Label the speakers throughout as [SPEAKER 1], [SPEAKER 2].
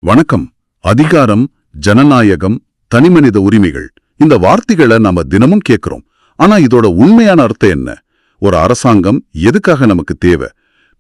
[SPEAKER 1] வணக்கம். அதிகாரம், ஜனநாயகம், தனிமனித உரிமைகள் இந்த வார்த்தைகளை நாம தினமும் கேட்கிறோம். ஆனா இதோட உண்மையான அர்த்தம் என்ன? ஒரு அரசாங்கம் எதுக்காக நமக்கு தேவை?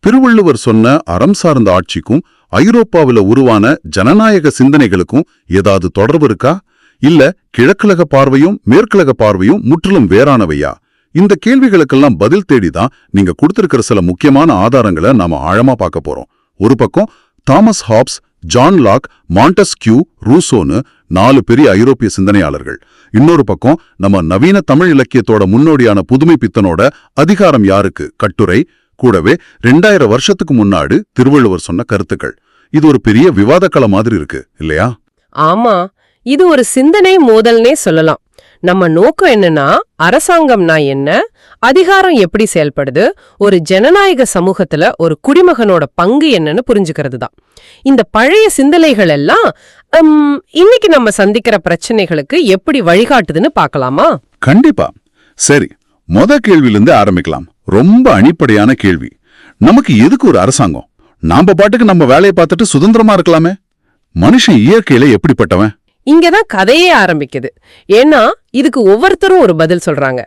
[SPEAKER 1] திருவள்ளுவர் சொன்ன அறம் சார்ந்த ஆட்சிக்கும் ஐரோப்பாவில உருவான ஜனநாயக சிந்தனைகளுக்கும் ஏதாவது தொடர்பு இருக்கா? இல்ல கிழக்கழக பார்வையும் மேற்குலக பார்வையும் முற்றிலும் வேறானவையா? இந்த கேள்விகளுக்கெல்லாம் பதில் தேடிதான் நீங்க கொடுத்திருக்கிற சில முக்கியமான ஆதாரங்களை நாம ஆழமா பார்க்க போறோம். ஒரு பக்கம் Thomas Hobbes, John Locke, Montesquieu, ரூசோன்னு 4 பெரிய ஐரோப்பிய சிந்தனையாளர்கள். இன்னொரு பக்கம் நம்ம நவீன தமிழ் இலக்கியத்தோட முன்னோடியான புதுமை பித்தனோட அதிகாரம் யாருக்கு கட்டுரை, கூடவே 2000 வருஷத்துக்கு முன்னாடி திருவள்ளுவர் சொன்ன கருத்துக்கள். இது ஒரு பெரிய விவாதக்கள மாதிரி இருக்கு இல்லையா?
[SPEAKER 2] ஆமா, இது ஒரு சிந்தனை மோதல்னே சொல்லலாம். நம்ம நோக்கம் என்னன்னா, அரசாங்கம்னா என்ன, அதிகாரம் எப்படி செயல்படுது, ஒரு ஜனநாயக சமூகத்துல ஒரு குடிமகனோட பங்கு என்னன்னு புரிஞ்சுக்கிறது தான். இந்த பழைய சிந்தனைகள் எல்லாம் இன்னைக்கு நம்ம சந்திக்கிற பிரச்சனைகளுக்கு எப்படி வழிகாட்டுதுன்னு பார்க்கலாமா?
[SPEAKER 1] கண்டிப்பா. சரி, கேள்வியிலிருந்து ஆரம்பிக்கலாம். ரொம்ப அடிப்படையான கேள்வி. நமக்கு எதுக்கு ஒரு அரசாங்கம்? நாம பாட்டுக்கு நம்ம வேலையை பார்த்துட்டு சுதந்திரமா இருக்கலாமே. மனுஷன் இயற்கையில எப்படிப்பட்டவன்?
[SPEAKER 2] இங்கதான் கதையே ஆரம்பிக்குது. ஏன்னா இதுக்கு ஒவ்வொருத்தரும் ஒரு பதில் சொல்றாங்க.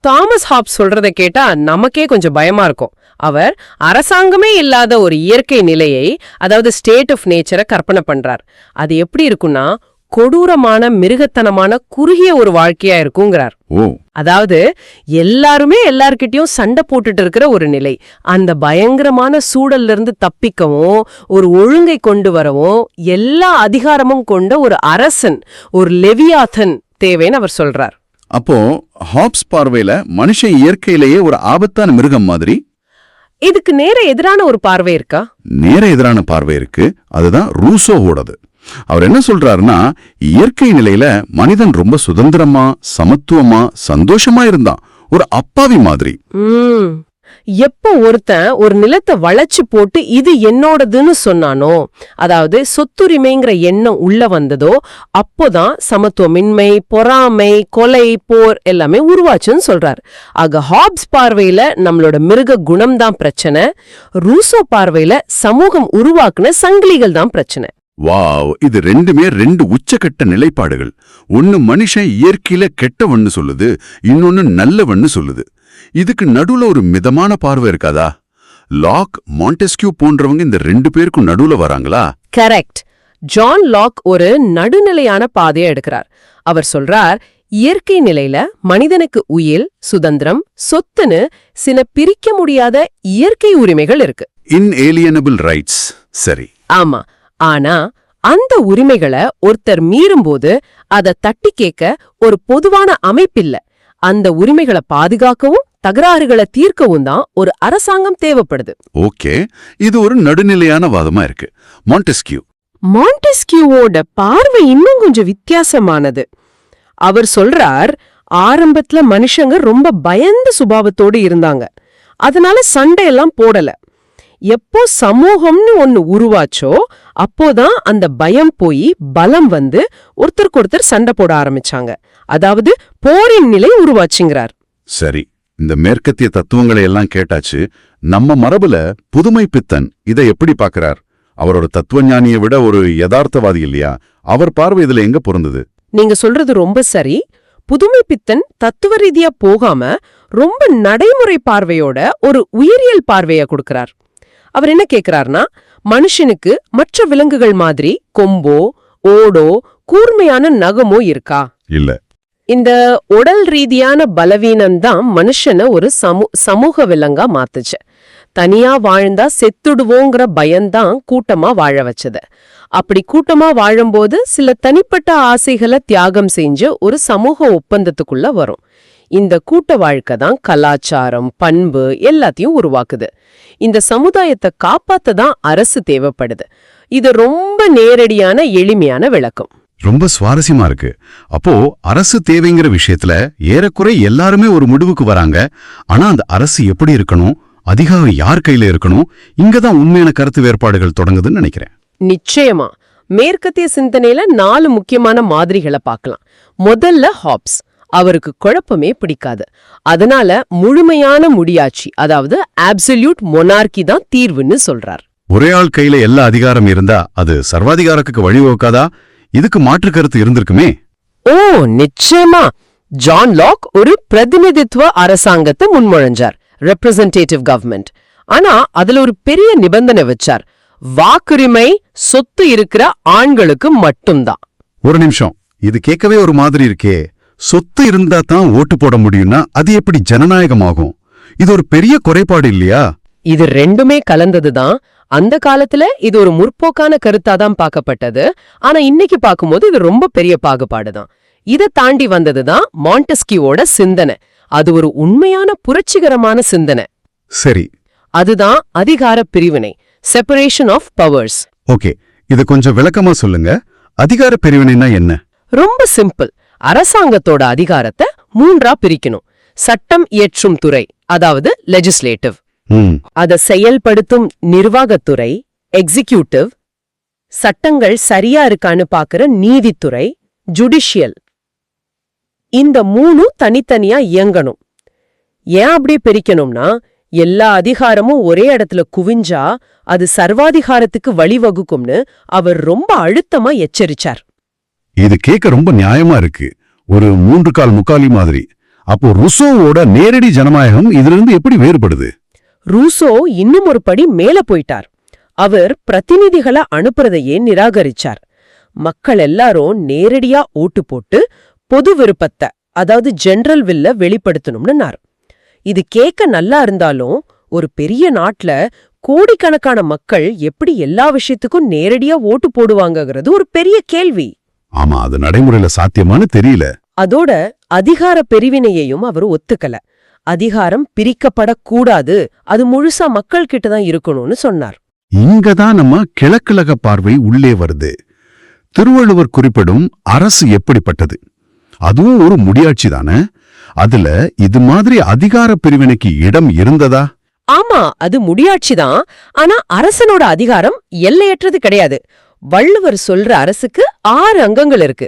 [SPEAKER 2] தாமஸ் ஹாப்ஸ் சொல்றதை கேட்டா நமக்கே கொஞ்சம் பயமா இருக்கும். அவர் அரசாங்கமே இல்லாத ஒரு இயற்கை நிலையை, அதாவது ஸ்டேட் ஆஃப் நேச்சரை கற்பனை பண்றார். அது எப்படி இருக்குன்னா, கொடூரமான மிருகத்தனமான குறுகிய ஒரு வாழ்க்கையா இருக்குங்கிறார். அதாவது எல்லாருமே எல்லார்கிட்டயும் சண்டை போட்டுட்டு இருக்கிற ஒரு நிலை. அந்த பயங்கரமான சூழல்ல இருந்து தப்பிக்கவும், ஒரு ஒழுங்கை கொண்டு வரவும் எல்லா அதிகாரமும் கொண்ட ஒரு அரசன், ஒரு லெவியாதன் தேவைன்னு அவர் சொல்றார்.
[SPEAKER 1] அப்போ ஹாப்ஸ் பார்வையில மனுஷன் இயற்கையிலேயே ஒரு ஆபத்தான மிருகம் மாதிரி.
[SPEAKER 2] இதுக்கு நேர எதிரான ஒரு பார்வை இருக்கா?
[SPEAKER 1] நேர எதிரான பார்வை இருக்கு. அதுதான் ரூசோவோடது. அவர் என்ன சொல்றாருன்னா, இயற்கை நிலையில மனிதன் ரொம்ப சுதந்திரமா, சமத்துவமா, சந்தோஷமா இருந்தான். ஒரு அப்பாவி மாதிரி.
[SPEAKER 2] எப்ப ஒருத்தன் ஒரு நிலத்தை வளைச்சு போட்டு இது என்னோடதுன்னு சொன்னானோ, அதாவது சொத்துரிமைங்கிற எண்ணம் உள்ள வந்ததோ, அப்போதான் சமத்துவமின்மை, பொறாமை, கொலை, போர் எல்லாமே உருவாச்சுன்னு சொல்றாரு. ஆக ஹாப்ஸ் பார்வையில நம்மளோட மிருக குணம் தான் பிரச்சனை. ரூசோ பார்வையில சமூகம் உருவாக்குன சங்கிலிகள் தான் பிரச்சனை.
[SPEAKER 1] வாவ், இது ரெண்டுமே 2 உச்சக்கட்ட நிலைப்பாடுகள். ஒன்னு மனுஷன் இயற்கையில கெட்டவன்னு சொல்லுது, இன்னொன்னு நல்லவன்னு சொல்லுது. இதுக்கு நடுவுல ஒரு மிதமான பார்வை இருக்காதா? லாக், மாண்டெஸ்கியூ போன்றவங்க இந்த 2 பேருக்கும் நடுவுல வராங்களா?
[SPEAKER 2] கரெக்ட். ஜான் லாக் ஒரு நடுநிலையான பாதையை எடுக்கிறார். அவர் சொல்றார், இயற்கை நிலையில மனிதனுக்கு உயில், சுதந்திரம், சொத்துன்னு சில பிரிக்க முடியாத இயற்கை உரிமைகள் இருக்கு.
[SPEAKER 1] இன்ஏலியனபிள் ரைட்ஸ். சரி.
[SPEAKER 2] ஆமா. ஆனா அந்த உரிமைகளை ஒருத்தர் மீறும்போது அதை தட்டி கேட்க ஒரு பொதுவான அமைப்பில்ல. அந்த உரிமைகளை பாதுகாக்கவும் தகராறுகளை தீர்க்கவும் தான் ஒரு அரசாங்கம் தேவைப்படுது.
[SPEAKER 1] ஓகே, இது ஒரு நடுநிலையான வாதமா இருக்கு.
[SPEAKER 2] மாண்டெஸ்கியூவோட பார்வை இன்னும் கொஞ்சம் வித்தியாசமானது. அவர் சொல்றார், ஆரம்பத்துல மனுஷங்க ரொம்ப பயந்த சுபாவத்தோடு இருந்தாங்க, அதனால சண்டையெல்லாம் போடல. எப்போ சமூகம்னு ஒன்னு உருவாச்சோ அப்போதான் அந்த பயம் போய் பலம் வந்து ஒருத்தருக்கு ஒருத்தர் சண்டை போட ஆரம்பிச்சாங்க. அதாவது போரின் நிலை உருவாச்சுங்கிறார்.
[SPEAKER 1] சரி, இந்த மேற்கத்திய தத்துவங்களை எல்லாம் கேட்டாச்சு. நம்ம மரபுல புதுமை பித்தன் இதை எப்படி பாக்குறார்? அவரோட தத்துவஞானியை விட ஒரு யதார்த்தவாதி இல்லையா? அவர் பார்வை இதுல எங்க பொருந்தது?
[SPEAKER 2] நீங்க சொல்றது ரொம்ப சரி. புதுமை பித்தன் தத்துவ ரீதியா போகாம ரொம்ப நடைமுறை பார்வையோட ஒரு உயிரியல் பார்வைய கொடுக்கிறார். அவர் என்ன கேக்குறார்னா, மனுஷனுக்கு மற்ற விலங்குகள் மாதிரி கொம்போ, ஓடோ, கூர்மையான நகமோ இருக்கா?
[SPEAKER 1] இல்ல.
[SPEAKER 2] இந்த உடல் ரீதியான பலவீனம்தான் மனுஷனை ஒரு சமூக விலங்கா மாத்துச்சு. தனியா வாழ்ந்தா செத்துடுவோங்கிற பயம்தான் கூட்டமா வாழ வச்சது. அப்படி கூட்டமா வாழும்போது சில தனிப்பட்ட ஆசைகளை தியாகம் செஞ்சு ஒரு சமூக ஒப்பந்தத்துக்குள்ள வரும். இந்த கூட்ட வாழ்க்கை தான் கலாச்சாரம், பண்பு எல்லாத்தையும் உருவாக்குது. இந்த சமுதாயத்தை காப்பாத்த தான் அரசு தேவைப்படுது. இது ரொம்ப நேரடியான எளிமையான விளக்கம்.
[SPEAKER 1] ரொம்ப சுவாரஸ்யமா இருக்கு. அப்போ அரசு தேவைங்கிற விஷயத்துல ஏறக்குறை எல்லாருமே ஒரு முடிவுக்கு வராங்க. ஆனா அந்த அரசு எப்படி இருக்கணும், அதிகாரம் யார் கையில இருக்கணும், இங்கதான் உண்மையான கருத்து வேறுபாடுகள் தொடங்குதுன்னு நினைக்கிறேன்.
[SPEAKER 2] நிச்சயமா. மேற்கத்திய சிந்தனையில 4 முக்கியமான மாதிரிகளை பார்க்கலாம். முதல்ல ஹாப்ஸ். அவருக்கு குழப்பமே பிடிக்காது. அதனால முழுமையான முடியாட்சி, அதாவது அப்சல்யூட் மொனார்கி தான் தீர்வுன்னு சொல்றார்.
[SPEAKER 3] ஒரே ஆள் கையில எல்லா அதிகாரம் இருந்தா அது சர்வாதிகாரத்துக்கு வழிவகுக்காதா? இதுக்கு மாற்று கருத்து இருந்திருக்குமே.
[SPEAKER 2] ஓ நிச்சயமா. ஜான் லாக் ஒரு பிரதிநிதித்துவ அரசாங்கத்தை முன்மொழிஞ்சார், ரெப்ரசன்டேட்டிவ் கவர்மெண்ட். ஆனா அதுல ஒரு பெரிய நிபந்தனை வச்சார். வாக்குரிமை சொத்து இருக்கிற ஆண்களுக்கு மட்டும்தான்.
[SPEAKER 3] ஒரு நிமிஷம், இது கேட்கவே ஒரு மாதிரி இருக்கே. சொத்து இருந்தா தான் ஓட்டு போட முடியும்னா அது எப்படி ஜனநாயகமாகும்? இது ஒரு பெரிய குறைபாடு இல்லையா?
[SPEAKER 2] இது ரெண்டுமே கலந்ததுதான். அந்த காலத்துல இது ஒரு முற்போக்கான கருத்தாதான் பார்க்கப்பட்டது. ஆனா இன்னைக்கு பார்க்கும்போது இது ரொம்ப பெரிய பாகுபாடுதான். இதை தாண்டி வந்ததுதான் மாண்டெஸ்கியோட சிந்தனை. அது ஒரு உண்மையான புரட்சிகரமான சிந்தனை.
[SPEAKER 3] சரி,
[SPEAKER 2] அதுதான் அதிகார பிரிவினை, செப்பரேஷன் ஆஃப் பவர்ஸ்.
[SPEAKER 3] ஓகே, இது கொஞ்சம் விளக்கமா சொல்லுங்க. அதிகார பிரிவினைனா என்ன?
[SPEAKER 2] ரொம்ப சிம்பிள். அரசாங்கத்தோட அதிகாரத்தை 3ஆ பிரிக்கணும். சட்டம் இயற்றும் துறை, அதாவது லெஜிஸ்லேட்டிவ். அத செயல்படுத்தும் நிர்வாகத்துறை, எக்ஸிகியூட்டிவ். சட்டங்கள் சரியா இருக்கான்னு பாக்குற நீதித்துறை, ஜுடிஷியல். இந்த 3 தனித்தனியா இயங்கணும். ஏன் அப்படி பிரிக்கணும்னா, எல்லா அதிகாரமும் ஒரே இடத்துல குவிஞ்சா அது சர்வாதிகாரத்துக்கு வழிவகுக்கும்னு அவர் ரொம்ப அழுத்தமா எச்சரிச்சார்.
[SPEAKER 3] இது கேட்க ரொம்ப நியாயமா இருக்கு. ஒரு 3 கால் முக்காலி மாதிரி. அப்போ ருசோவோட நேரடி ஜனநாயகம் இதிலிருந்து எப்படி வேறுபடுது?
[SPEAKER 2] ரூசோ இன்னும் ஒரு படி மேல போயிட்டார். அவர் பிரதிநிதிகளை அனுப்புறதையே நிராகரிச்சார். மக்கள் எல்லாரும் நேரடியா ஓட்டு போட்டு பொது விருப்பத்தை, அதாவது ஜெனரல் வில்ல வெளிப்படுத்தணும்னுனார். இது கேட்க நல்லா இருந்தாலும் ஒரு பெரிய நாட்டுல கோடிக்கணக்கான மக்கள் எப்படி எல்லா விஷயத்துக்கும் நேரடியா ஓட்டு போடுவாங்கங்கிறது ஒரு பெரிய கேள்வி.
[SPEAKER 3] ஆமா, அது நடைமுறையில சாத்தியமானு தெரியல.
[SPEAKER 2] அதோட அதிகார பிரிவினையையும் அவர் ஒத்துக்கல. அதிகாரம் பிரிக்கப்படக்கூடாது, அது முழுசா மக்கள் கிட்ட தான் இருக்கணும்னு சொன்னார்.
[SPEAKER 3] இங்கதான் நம்ம கிழக்கிழக பார்வை உள்ளே வருது. திருவள்ளுவர் குறிப்பிடும் அரசு எப்படிப்பட்டது? அதுவும் ஒரு முடியாட்சி தானே. அதுல இது மாதிரி அதிகார பிரிவினைக்கு இடம் இருந்ததா?
[SPEAKER 2] ஆமா, அது முடியாட்சிதான். ஆனா அரசனோட அதிகாரம் எல்லையற்றது கிடையாது. வள்ளுவர் சொல்ற அரசுக்கு 6 அங்கங்கள் இருக்கு.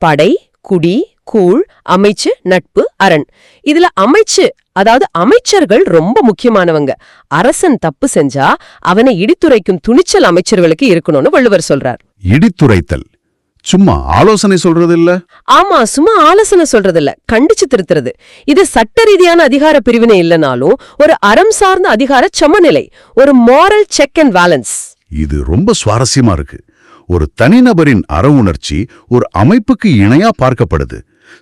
[SPEAKER 2] படை, குடி, கூழ், அமைச்சு, நட்பு, அரண். இதுல அமைச்சு, அதாவது அமைச்சர்கள் ரொம்ப முக்கியமானவங்க. அரசன் தப்பு செஞ்சா அவனை இடித்துரைக்கும் துணிச்சல் அமைச்சர்களுக்கு இருக்கணும்னு வள்ளுவர் சொல்றார்.
[SPEAKER 3] இடித்துரைத்தல் சும்மா ஆலோசனை சொல்றது இல்ல.
[SPEAKER 2] ஆமா, சும்மா ஆலோசனை சொல்றது இல்ல, கண்டிச்சு திருத்துறது. இது சட்ட ரீதியான அதிகார பிரிவினை இல்லனாலும் ஒரு அறம் சார்ந்த அதிகார சமநிலை, ஒரு மாரல் செக் அண்ட் பேலன்ஸ்.
[SPEAKER 3] இது ரொம்ப சுவாரஸ்யமா இருக்கு. ஒரு தனிநபரின் அற உணர்ச்சி ஒரு அமைப்புக்கு இணையா பார்க்கப்படுது.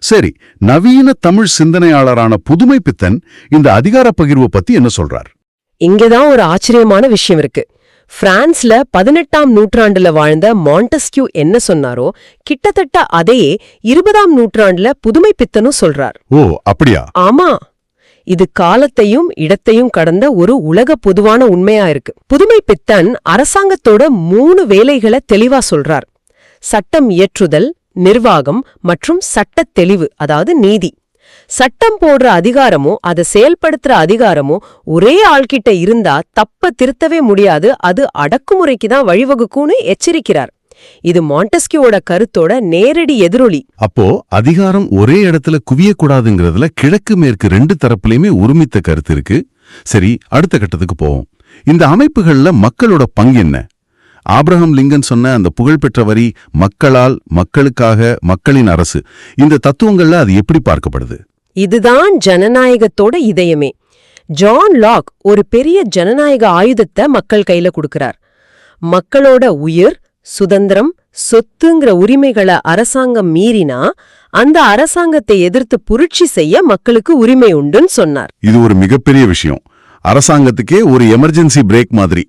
[SPEAKER 3] சரி, நவீன தமிழ் சிந்தனையாளரான புதுமைப்பித்தன் இந்த அதிகார பகிர்வு பத்தி என்ன சொல்றார்?
[SPEAKER 2] இங்கதான் ஒரு ஆச்சரியமான விஷயம் இருக்கு. பிரான்ஸ்ல 18ஆம் நூற்றாண்டுல வாழ்ந்த மாண்டெஸ்கியூ என்ன சொன்னாரோ கிட்டத்தட்ட அதையே 20ஆம் நூற்றாண்டுல புதுமைப்பித்தனும் சொல்றார்.
[SPEAKER 3] ஓ, அப்படியா?
[SPEAKER 2] ஆமா, இது காலத்தையும் இடத்தையும் கடந்த ஒரு உலக பொதுவான உண்மையா இருக்கு. புதுமைப்பித்தன் அரசாங்கத்தோட 3 வேலைகளை தெளிவா சொல்றார். சட்டம் இயற்றுதல், நிர்வாகம் மற்றும் சட்டத் தெளிவு, அதாவது நீதி. சட்டம் போடுற அதிகாரமும் அதை செயல்படுத்துற அதிகாரமும் ஒரே ஆள்கிட்ட இருந்தா தப்ப திருத்தவே முடியாது, அது அடக்குமுறைக்கு தான் வழிவகுக்கும்னு எச்சரிக்கிறார். இது மாண்டெஸ்கியோட கருத்தோட நேரடி எதிரொலி.
[SPEAKER 3] அப்போ அதிகாரம் ஒரே இடத்துல குவியக்கூடாதுங்கிறதுல கிழக்கு மேற்கு 2 தரப்புலயுமே ஒருமித்த கருத்து இருக்கு. சரி, அடுத்த கட்டத்துக்கு போவோம். இந்த அமைப்புகள்ல மக்களோட பங்கு என்ன? ஆப்ரஹாம் லிங்கன் சொன்ன அந்த புகழ்பெற்ற வரி, மக்களால், மக்களுக்காக, மக்களின் அரசு, இந்த தத்துவங்கள்ல அது எப்படி பார்க்கப்படுது?
[SPEAKER 2] இதுதான் ஜனநாயகத்தோட இதயமே. ஜான் லாக் ஒரு பெரிய ஜனநாயக ஆயுதத்தை மக்கள் கையில கொடுக்கிறார். மக்களோட உயிர், சுதந்திரம், சொத்துங்கிற உரிமைகளை அரசாங்கம் மீறினா அந்த அரசாங்கத்தை எதிர்த்து புரட்சி செய்ய மக்களுக்கு உரிமை உண்டுன்னு சொன்னார்.
[SPEAKER 3] இது ஒரு மிகப்பெரிய விஷயம். அரசாங்கத்துக்கே ஒரு எமர்ஜென்சி பிரேக் மாதிரி.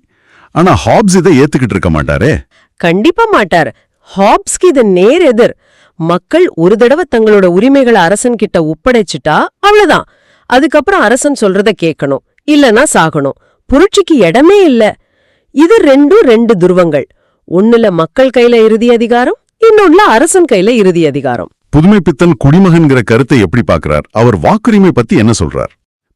[SPEAKER 3] ஆனா ஹாப்ஸ் இதை ஏத்துக்கிட்டு இருக்க மாட்டாரே.
[SPEAKER 2] கண்டிப்பா மாட்டார். ஹாப்ஸ்க்கு இது நேர் எதிர். மக்கள் ஒரு தடவை தங்களோட உரிமைகளை அரசன் கிட்ட ஒப்படைச்சிட்டா அவ்வளவுதான். அதுக்கப்புறம் அரசன் சொல்றத கேட்கணும், இல்லனா சாகணும். புரட்சிக்கு இடமே இல்ல. இது 2 துருவங்கள். ஒண்ணுல மக்கள் கையில இறுதி அதிகாரம், இன்னொன்னுல அரசன் கையில இறுதி அதிகாரம்.
[SPEAKER 3] புதுமைப்பித்தன் குடிமகன்கிற கருத்தை எப்படி பார்க்கிறார்? அவர் வாக்குரிமை பத்தி என்ன சொல்றார்?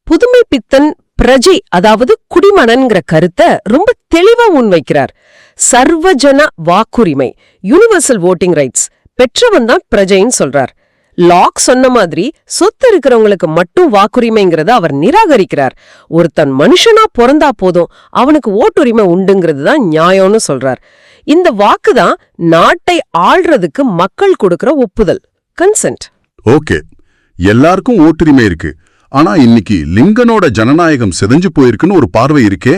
[SPEAKER 2] புதுமைப்பித்தன் பிரஜை, அதாவது குடிமகன்கிற கருத்தை ரொம்ப தெளிவா முன்வைக்கிறார். சர்வஜன வாக்குரிமை, யூனிவர்சல் வோட்டிங் ரைட்ஸ் பெற்றவன் தான் பிரஜைன்னு சொல்றார். லாக் சொன்ன மாதிரி சொத்து இருக்கிறவங்களுக்கு மட்டும் வாக்குரிமைங்கிறத அவர் நிராகரிக்கிறார். ஒருத்தன் மனுஷனா பிறந்தா போதும் அவனுக்கு ஓட்டுரிமை உண்டுங்கிறது தான் நியாயம்னு சொல்றார். இந்த வாக்குதான் நாட்டை ஆள்றதுக்கு மக்கள் கொடுக்கிற ஒப்புதல், கன்சென்ட்.
[SPEAKER 1] ஓகே, எல்லாருக்கும் ஓட்டுரிமை இருக்கு. ஆனா இன்னைக்கு லிங்கனோட ஜனநாயகம் சிதைஞ்சு போயிருக்குன்னு ஒரு பார்வை இருக்கே.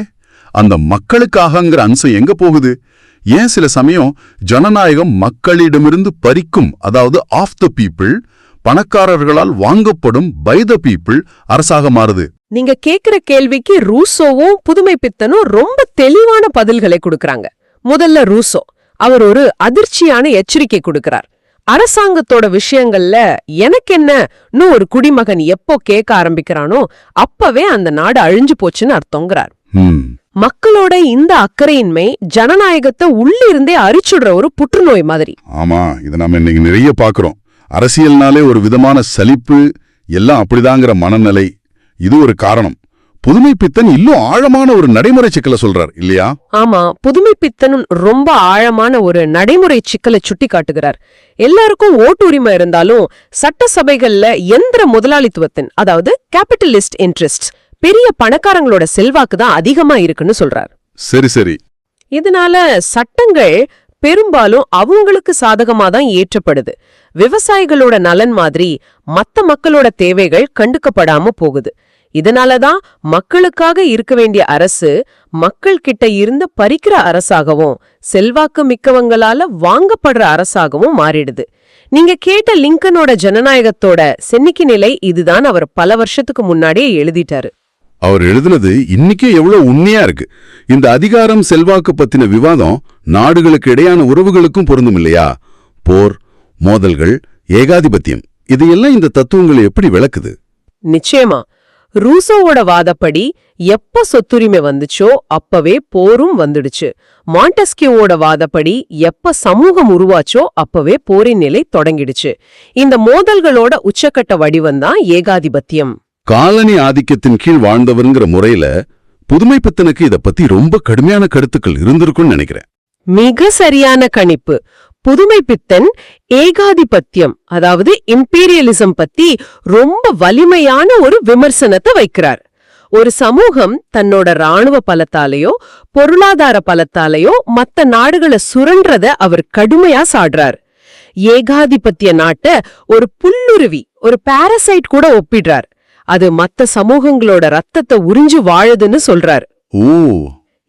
[SPEAKER 1] அந்த மக்களுக்காகங்கிற அம்சம் எங்க போகுது? ஏன் சில சமயம் ஜனநாயகம் மக்களிடமிருந்து பறிக்கும், அதாவது ஆஃப் த பீப்புள், பணக்காரர்களால் வாங்கப்படும் பை த பீப்புள் அரசாக மாறுது?
[SPEAKER 2] நீங்க கேக்குற கேள்விக்கு ரூசோவும் புதுமைப்பித்தனும் ரொம்ப தெளிவான பதில்களை கொடுக்கறாங்க. முதல்ல ரூசோ, அவர் ஒரு அதிர்ச்சியான எச்சரிக்கை கொடுக்கிறார். அரசாங்கத்தோட விஷயங்கள்ல எனக்கென்னன்னு ஒரு குடிமகன் எப்போ கேட்க ஆரம்பிக்கிறானோ அப்பவே அந்த நாடு அழிஞ்சு போச்சுன்னு அர்த்தங்கிறார். மக்களோட இந்த அக்கறையின்மை ஜனநாயகத்தை உள்ளிருந்தே அரிச்சுடுற ஒரு புற்றுநோய் மாதிரி.
[SPEAKER 1] ஆமா, இதை நம்ம இன்னைக்கு நிறைய பாக்குறோம். அரசியல்னாலே ஒரு விதமான சலிப்பு, எல்லாம் அப்படிதாங்கிற மனநிலை, இது ஒரு காரணம். புதுமைப்பித்தன் இன்னும் ஆழமான ஒரு நடைமுறை சிக்கலை சொல்றார் இல்லையா?
[SPEAKER 2] ஆமா, புதுமைப்பித்தனும் ரொம்ப ஆழமான ஒரு நடைமுறை சிக்கலை சுட்டி காட்டுகிறார். எல்லாருக்கும் ஓட்டுரிமை இருந்தாலும் சட்டசபைகள்ல எந்திர முதலாளித்துவத்தின், அதாவது கேபிட்டலிஸ்ட் இன்ட்ரெஸ்ட், பெரிய பணக்காரங்களோட செல்வாக்கு தான் அதிகமா இருக்குன்னு சொல்றார்.
[SPEAKER 1] சரி சரி.
[SPEAKER 2] இதனால சட்டங்கள் பெரும்பாலும் அவங்களுக்கு சாதகமா தான் இயற்றப்படுது. விவசாயிகளோட நலன் மாதிரி மத்த மக்களோட தேவைகள் கண்டுக்கப்படாம போகுது. இதனாலதான் மக்களுக்காக இருக்க வேண்டிய அரசு மக்கள் கிட்ட இருந்து பறிக்கிற அரசாகவும் செல்வாக்கு மிக்கவங்களால வாங்கப்படுற அரசாகவும் மாறிடுது. நீங்க கேட்ட லிங்கனோட ஜனநாயகத்தோட சென்னிக்கு நிலை இதுதான் அவர் பல வருஷத்துக்கு முன்னாடியே எழுதிட்டாரு.
[SPEAKER 1] அவர் எழுதுனது இன்னைக்கே எவ்வளவு உண்மையா இருக்கு. இந்த அதிகாரம் செல்வாக்கு பத்தின விவாதம் நாடுகளுக்கு இடையான உறவுகளுக்கும் பொருந்தும் இல்லையா? போர், மோதல்கள், ஏகாதிபத்தியம், இதையெல்லாம் இந்த தத்துவங்களை எப்படி விளக்குது?
[SPEAKER 2] நிச்சயமா. ரூசோவோட வாதப்படி எப்ப சொத்துரிமை வந்துச்சோ அப்பவே போரும் வந்துடுச்சு. மாண்டெஸ்கியோவோட வாதப்படி எப்ப சமூகம் உருவாச்சோ அப்பவே போரின் நிலை தொடங்கிடுச்சு. இந்த மோதல்களோட உச்சக்கட்ட வடிவம்தான் ஏகாதிபத்தியம்.
[SPEAKER 1] காலனி ஆதிக்கத்தின் கீழ் வாழ்ந்தவருங்கிற முறையில புதுமைப்பித்தனுக்கு இத பத்தி ரொம்ப கடுமையான கருத்துக்கள் இருந்திருக்கும்னு நினைக்கிறேன்.
[SPEAKER 2] மிக சரியான கணிப்பு. புதுமைப்பித்தன் ஏகாதிபத்தியம், அதாவது இம்பீரியலிசம் பத்தி ரொம்ப வலிமையான ஒரு விமர்சனத்தை வைக்கிறார். ஒரு சமூகம் தன்னோட ராணுவ பலத்தாலேயோ பொருளாதார பலத்தாலேயோ மத்த நாடுகளை சுரன்றத அவர் கடுமையா சாடுறார். ஏகாதிபத்திய நாட்டை ஒரு புல்லுருவி, ஒரு பாரசைட் கூட ஒப்பிடுறார். அது மத்த சமூகங்களோட ரத்தத்தை உறிஞ்சு வாழுதுன்னு சொல்றார்.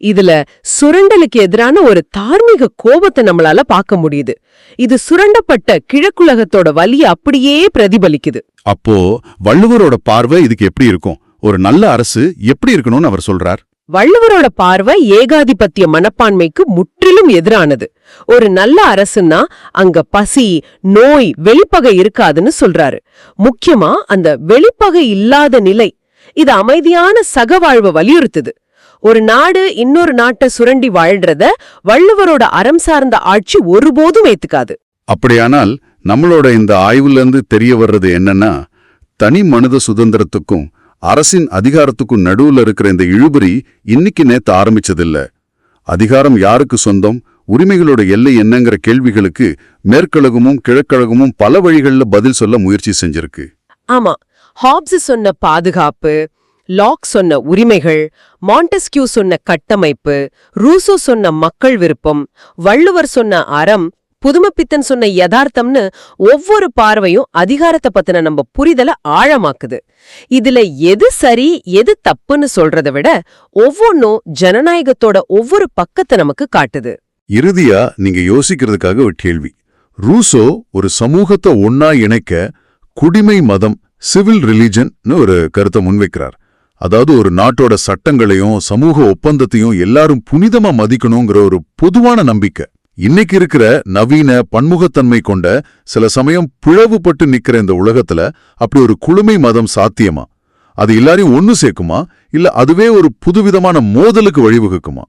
[SPEAKER 2] இதுல சுரண்டலுக்கு எதிரான ஒரு தார்மீக கோபத்தை நம்மளால பார்க்க முடியுது. இது சுரண்டப்பட்ட கிழக்குலகத்தோட வலியை அப்படியே பிரதிபலிக்குது.
[SPEAKER 1] அப்போ வள்ளுவரோட பார்வை இதுக்கு எப்படி இருக்கும்? ஒரு நல்ல அரசு எப்படி இருக்கணும்னு அவர் சொல்றார்.
[SPEAKER 2] வள்ளுவரோட பார்வை ஏகாதிபத்திய மனப்பான்மைக்கு முற்றிலும் எதிரானது. ஒரு நல்ல அரசுன்னா அங்க பசி, நோய், வெளிப்பகை இருக்காதுன்னு சொல்றாரு. முக்கியமா அந்த வெளிப்பகை இல்லாத நிலை, இது அமைதியான சகவாழ்வை வலியுறுத்துது. ஒரு நாடு இன்னொரு நாட்டை சுரண்டி வாழ்றத வள்ளுவரோட அறம் சார்ந்த ஆட்சி ஒருபோதும் ஏத்துக்காது.
[SPEAKER 1] அப்படியானால் நம்மளோட இந்த ஆய்வுல இருந்து தெரிய வர்றது என்னன்னா, தனி மனித சுதந்திரத்துக்கும் அரசின் அதிகாரத்துக்கும் நடுவுல இருக்கிற இந்த இழுபறி இன்னைக்கு நேத்து ஆரம்பிச்சதில்ல. அதிகாரம் யாருக்கு சொந்தம், உரிமைகளோட எல்லை என்னங்கிற கேள்விகளுக்கு மேற்கழகமும் கிழக்கழகமும் பல வழிகள்ல பதில் சொல்ல முயற்சி செஞ்சிருக்கு.
[SPEAKER 2] ஆமா, ஹாப்ஸ் சொன்ன பாதுகாப்பு, லாக் சொன்ன உரிமைகள், மாண்டெஸ்கியூ சொன்ன கட்டமைப்பு, ரூசோ சொன்ன மக்கள் விருப்பம், வள்ளுவர் சொன்ன அறம், புதுமைப்பித்தன் சொன்ன யதார்த்தம்னு ஒவ்வொரு பார்வையும் அதிகாரத்தை பத்தின நம்ம புரிதலை ஆழமாக்குது. இதுல எது சரி எது தப்புன்னு சொல்றதை விட ஒவ்வொன்னும் ஜனநாயகத்தோட ஒவ்வொரு பக்கத்தை நமக்கு காட்டுது.
[SPEAKER 1] இறுதியா நீங்க யோசிக்கிறதுக்காக ஒரு கேள்வி. ரூசோ ஒரு சமூகத்தை ஒன்னா இணைக்க குடிமை மதம், சிவில் ரிலிஜன் ஒரு கருத்தை முன்வைக்கிறார். அதாவது ஒரு நாட்டோட சட்டங்களையும் சமூக ஒப்பந்தத்தையும் எல்லாரும் புனிதமா மதிக்கணுங்கிற ஒரு பொதுவான நம்பிக்கை. இன்னைக்கு இருக்கிற நவீன பன்முகத்தன்மை கொண்ட சில சமயம் பிளவுபட்டு நிக்கிற இந்த உலகத்துல அப்படி ஒரு குழுமை மதம் சாத்தியமா? அது எல்லாரையும் ஒன்னு சேர்க்குமா, இல்ல அதுவே ஒரு புதுவிதமான மோதலுக்கு வழிவகுக்குமா?